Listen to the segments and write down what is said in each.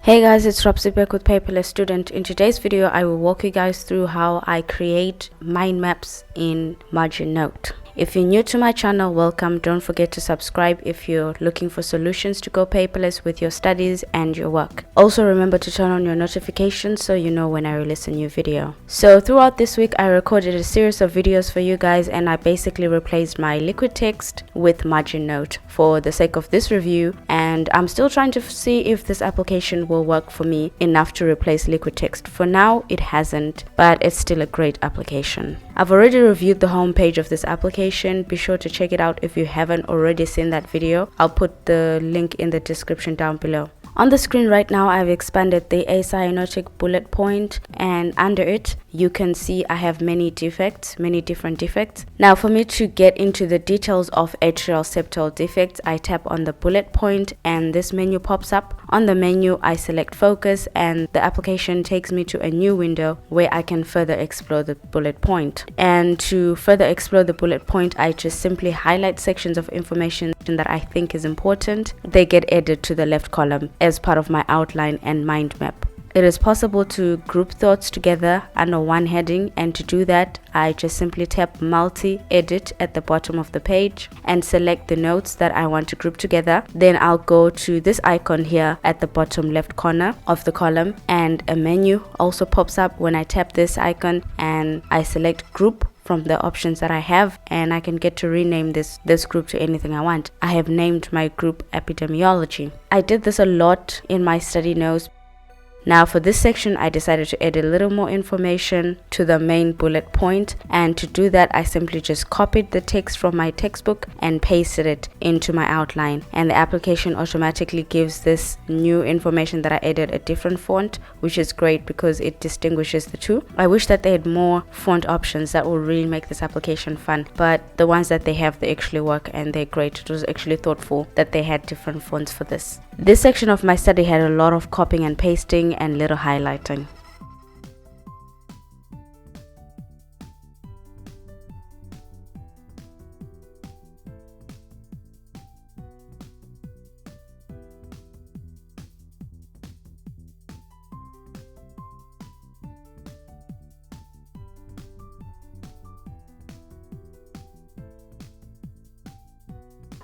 Hey guys, it's Robsy back with Paperless Student. In today's video, I will walk you guys through how I create mind maps in MarginNote. If you're new to my channel, welcome. Don't forget to subscribe if you're looking for solutions to go paperless with your studies and your work. Also remember to turn on your notifications so you know when I release a new video. So throughout this week, I recorded a series of videos for you guys, and I basically replaced my liquid text with MarginNote for the sake of this review, and I'm still trying to see if this application will work for me enough to replace liquid text. For now, it hasn't, but it's still a great application. I've already reviewed the home page of this application. Be sure to check it out if you haven't already seen that video. I'll put the link in the description down below. On the screen right now, I've expanded the acyanotic bullet point, and under it you can see I have many different defects. Now for me to get into the details of atrial septal defects, I tap on the bullet point and this menu pops up. On the menu, I select focus and the application takes me to a new window where I can further explore the bullet point. And to further explore the bullet point, I just simply highlight sections of information that I think is important. They get added to the left column as part of my outline and mind map. It is possible to group thoughts together under one heading, and to do that, I just simply tap multi-edit at the bottom of the page and select the notes that I want to group together. Then I'll go to this icon here at the bottom left corner of the column, and a menu also pops up when I tap this icon, and I select group from the options that I have, and I can get to rename this group to anything I want. I have named my group epidemiology. I did this a lot in my study notes. Now for this section, I decided to add a little more information to the main bullet point, and to do that I simply just copied the text from my textbook and pasted it into my outline, and the application automatically gives this new information that I added a different font, which is great because it distinguishes the two. I wish that they had more font options that will really make this application fun, but the ones that they have, they actually work and they're great. It was actually thoughtful that they had different fonts for this. This section of my study had a lot of copying and pasting and little highlighting.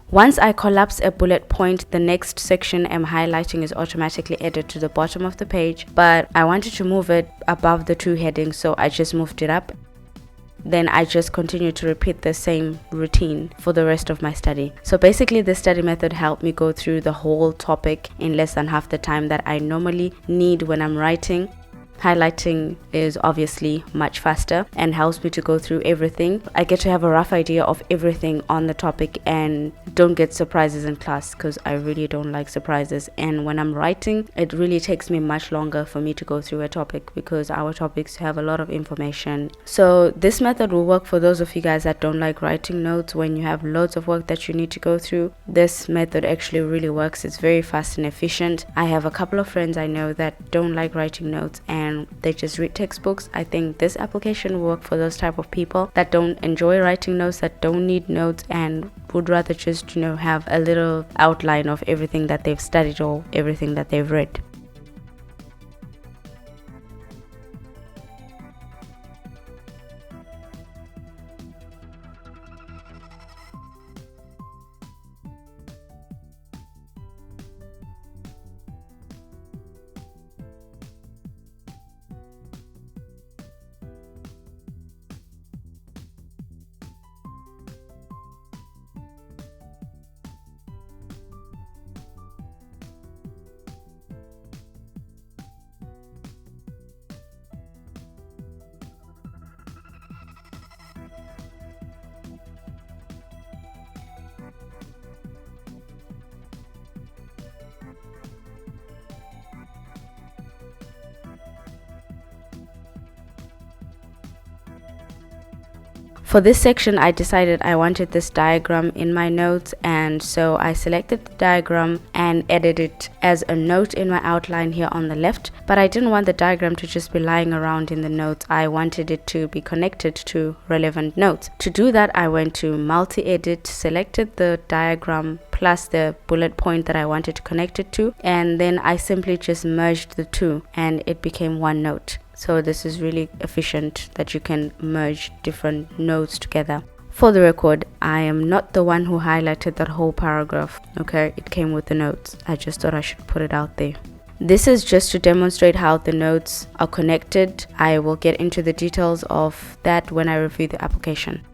Once I collapse a bullet point, the next section I'm highlighting is automatically added to the bottom of the page, but I wanted to move it above the two headings, so I just moved it up. Then I just continue to repeat the same routine for the rest of my study. So basically, the study method helped me go through the whole topic in less than half the time that I normally need when I'm writing. Highlighting is obviously much faster and helps me to go through everything. I get to have a rough idea of everything on the topic and don't get surprises in class, because I really don't like surprises. And when I'm writing, it really takes me much longer for me to go through a topic because our topics have a lot of information. So this method will work for those of you guys that don't like writing notes when you have loads of work that you need to go through. This method actually really works. It's very fast and efficient. I have a couple of friends I know that don't like writing notes and they just read textbooks. I think this application will work for those type of people that don't enjoy writing notes, that don't need notes, and would rather just have a little outline of everything that they've studied or everything that they've read. For this section, I decided I wanted this diagram in my notes, and so I selected the diagram and edited it as a note in my outline here on the left. But I didn't want the diagram to just be lying around in the notes. I wanted it to be connected to relevant notes. To do that, I went to multi-edit, selected the diagram plus the bullet point that I wanted to connect it to, and then I simply just merged the two and it became one note. So this is really efficient that you can merge different notes together. For the record, I am not the one who highlighted that whole paragraph, okay? It came with the notes. I just thought I should put it out there. This is just to demonstrate how the notes are connected. I will get into the details of that when I review the application.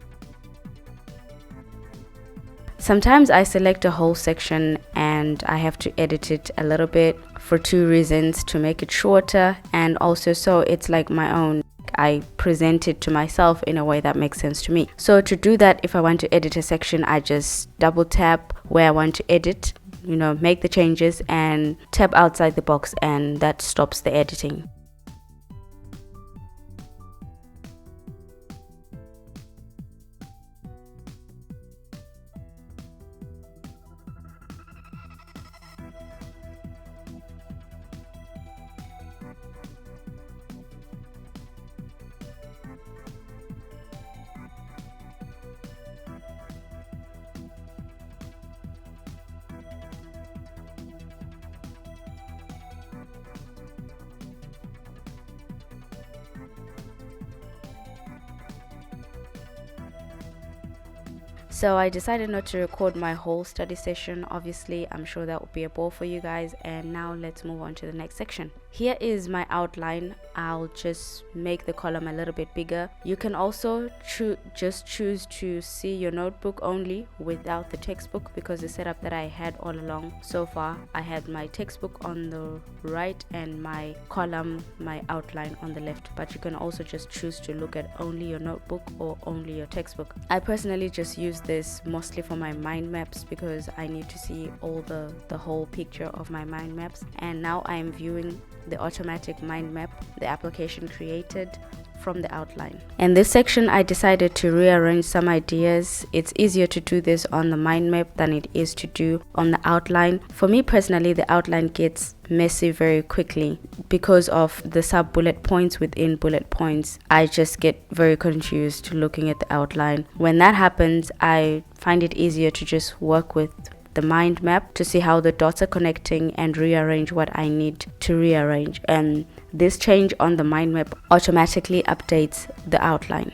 Sometimes I select a whole section and I have to edit it a little bit for two reasons: to make it shorter, and also so it's like my own. I present it to myself in a way that makes sense to me. So to do that, if I want to edit a section, I just double tap where I want to edit, make the changes, and tap outside the box, and that stops the editing. So I decided not to record my whole study session. Obviously, I'm sure that would be a bore for you guys. And now let's move on to the next section. Here is my outline. I'll just make the column a little bit bigger. You can also just choose to see your notebook only without the textbook, because the setup that I had all along so far, I had my textbook on the right and my column, my outline on the left. But you can also just choose to look at only your notebook or only your textbook. I personally just use this mostly for my mind maps because I need to see all the whole picture of my mind maps. And now I am viewing the automatic mind map the application created from the outline. In this section, I decided to rearrange some ideas. It's easier to do this on the mind map than it is to do on the outline. For me personally, the outline gets messy very quickly because of the sub bullet points within bullet points. I just get very confused looking at the outline. When that happens, I find it easier to just work with the mind map to see how the dots are connecting and rearrange what I need to rearrange. And this change on the mind map automatically updates the outline.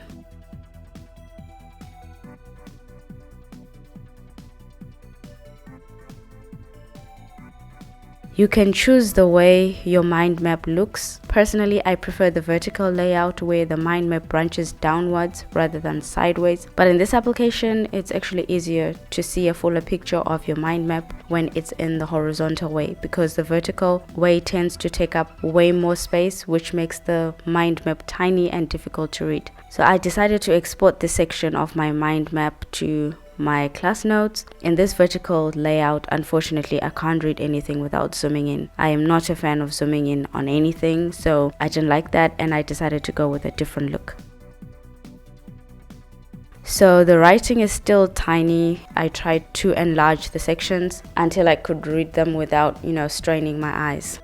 You can choose the way your mind map looks. Personally, I prefer the vertical layout where the mind map branches downwards rather than sideways. But in this application, it's actually easier to see a fuller picture of your mind map when it's in the horizontal way, because the vertical way tends to take up way more space, which makes the mind map tiny and difficult to read. So I decided to export this section of my mind map to my class notes. In this vertical layout, unfortunately, I can't read anything without zooming in. I am not a fan of zooming in on anything, so I didn't like that and I decided to go with a different look. So the writing is still tiny. I tried to enlarge the sections until I could read them without, straining my eyes.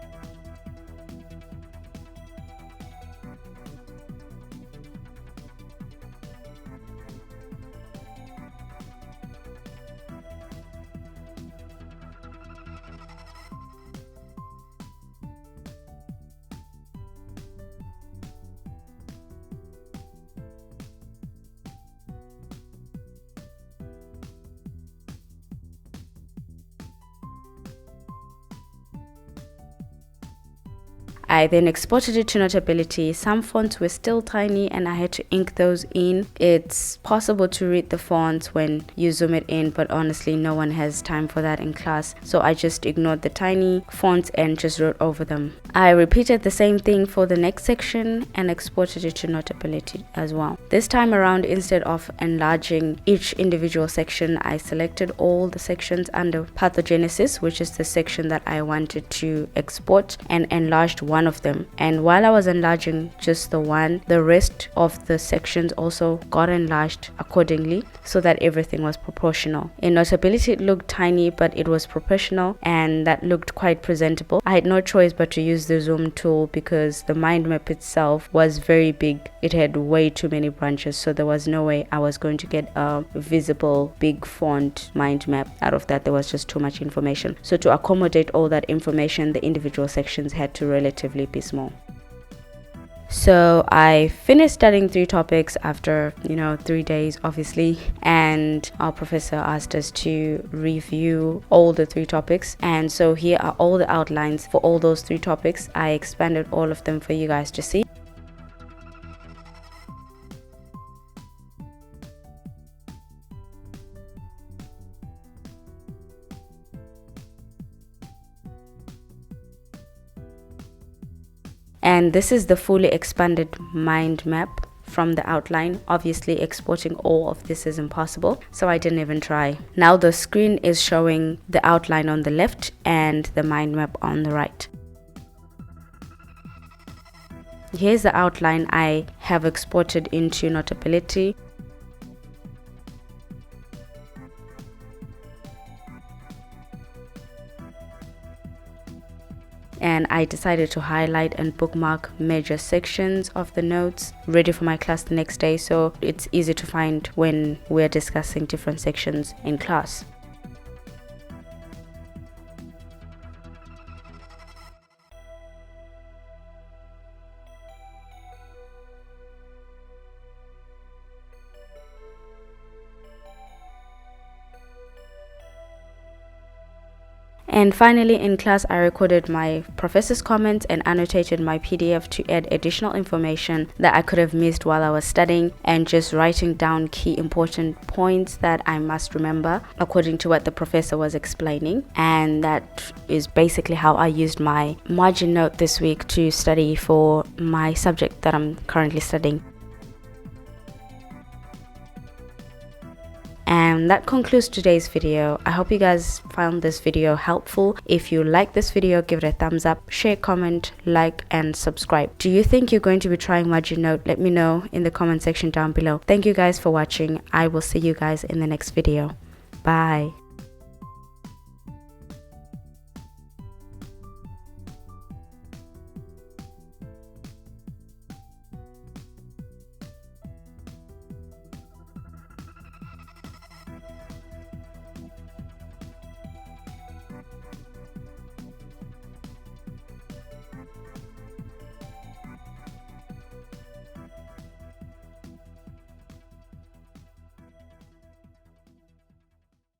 I then exported it to Notability. Some fonts were still tiny and I had to ink those in. It's possible to read the fonts when you zoom it in, but honestly no one has time for that in class, so I just ignored the tiny fonts and just wrote over them. I repeated the same thing for the next section and exported it to Notability as well. This time around, instead of enlarging each individual section, I selected all the sections under Pathogenesis, which is the section that I wanted to export, and enlarged one one of them, and while I was enlarging just the one, the rest of the sections also got enlarged accordingly so that everything was proportional. In Notability it looked tiny, but it was proportional, and that looked quite presentable. I had no choice but to use the zoom tool because the mind map itself was very big. It had way too many branches, so there was no way I was going to get a visible big font mind map out of that. There was just too much information. So to accommodate all that information, the individual sections had to relatively be small. So I finished studying 3 topics after 3 days obviously, and our professor asked us to review all the 3 topics, and so here are all the outlines for all those 3 topics. I expanded all of them for you guys to see. And this is the fully expanded mind map from the outline. Obviously exporting all of this is impossible, so I didn't even try. Now the screen is showing the outline on the left and the mind map on the right. Here's the outline I have exported into Notability. And I decided to highlight and bookmark major sections of the notes ready for my class the next day, so it's easy to find when we're discussing different sections in class. And finally, in class, I recorded my professor's comments and annotated my PDF to add additional information that I could have missed while I was studying, and just writing down key important points that I must remember according to what the professor was explaining. And that is basically how I used my margin note this week to study for my subject that I'm currently studying. And that concludes today's video. I hope you guys found this video helpful. If you like this video, give it a thumbs up, share, comment, like, and subscribe. Do you think you're going to be trying margin note? Let me know in the comment section down below. Thank you guys for watching. I will see you guys in the next video. Bye.